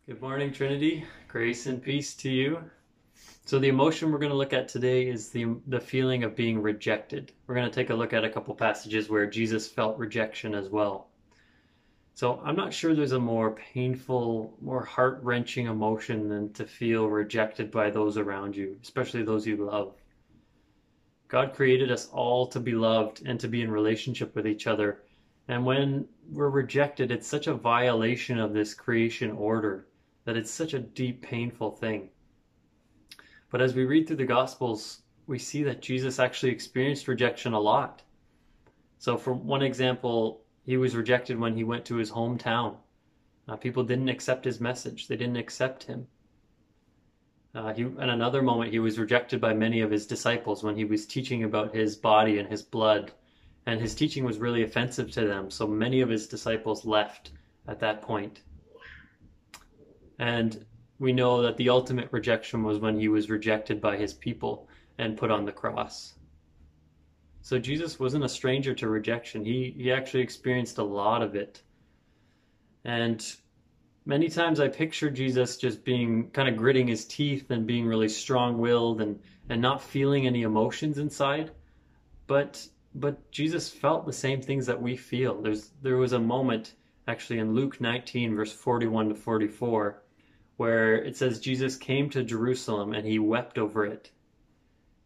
Good morning, Trinity. Grace and peace to you. So the emotion we're going to look at today is the feeling of being rejected. We're going to take a look at a couple passages where Jesus felt rejection as well. So I'm not sure there's a more painful, more heart-wrenching emotion than to feel rejected by those around you, especially those you love. God created us all to be loved and to be in relationship with each other. And when we're rejected, it's such a violation of this creation order that it's such a deep, painful thing. But as we read through the Gospels, we see that Jesus actually experienced rejection a lot. So for one example, he was rejected when he went to his hometown. People didn't accept his message. They didn't accept him. In another moment, he was rejected by many of his disciples when he was teaching about his body and his blood. And his teaching was really offensive to them, so many of his disciples left at that point. And we know that the ultimate rejection was when he was rejected by his people and put on the cross. So Jesus wasn't a stranger to rejection. He actually experienced a lot of it. And many times I picture Jesus just being kind of gritting his teeth and being really strong-willed and not feeling any emotions inside. But Jesus felt the same things that we feel. There was a moment actually in Luke 19, verse 41 to 44, where it says Jesus came to Jerusalem and he wept over it.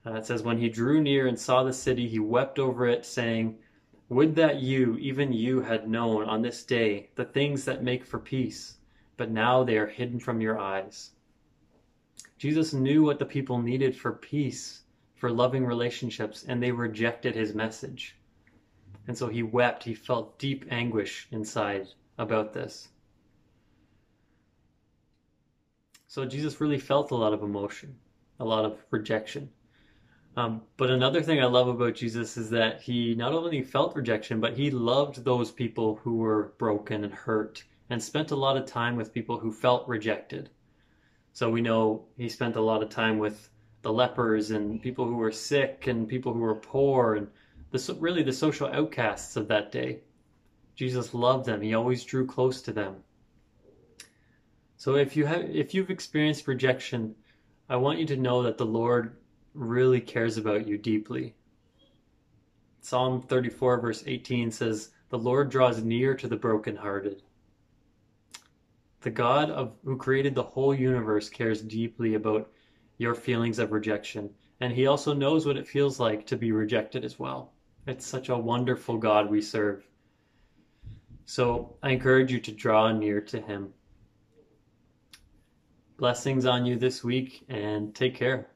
It says, when he drew near and saw the city, he wept over it, saying, "Would that you, even you, had known on this day the things that make for peace, but now they are hidden from your eyes." Jesus knew what the people needed for peace, for loving relationships, and they rejected his message. And so he wept. He felt deep anguish inside about this. So Jesus really felt a lot of emotion, a lot of rejection. But another thing I love about Jesus is that he not only felt rejection, but he loved those people who were broken and hurt and spent a lot of time with people who felt rejected. So we know he spent a lot of time with the lepers and people who were sick and people who were poor and really the social outcasts of that day. Jesus loved them. He always drew close to them. So if you've experienced rejection, I want you to know that the Lord really cares about you deeply. Psalm 34 verse 18 says, "The Lord draws near to the brokenhearted." The God who created the whole universe cares deeply about your feelings of rejection, and he also knows what it feels like to be rejected as well. It's such a wonderful God we serve. So I encourage you to draw near to him. Blessings on you this week, and take care.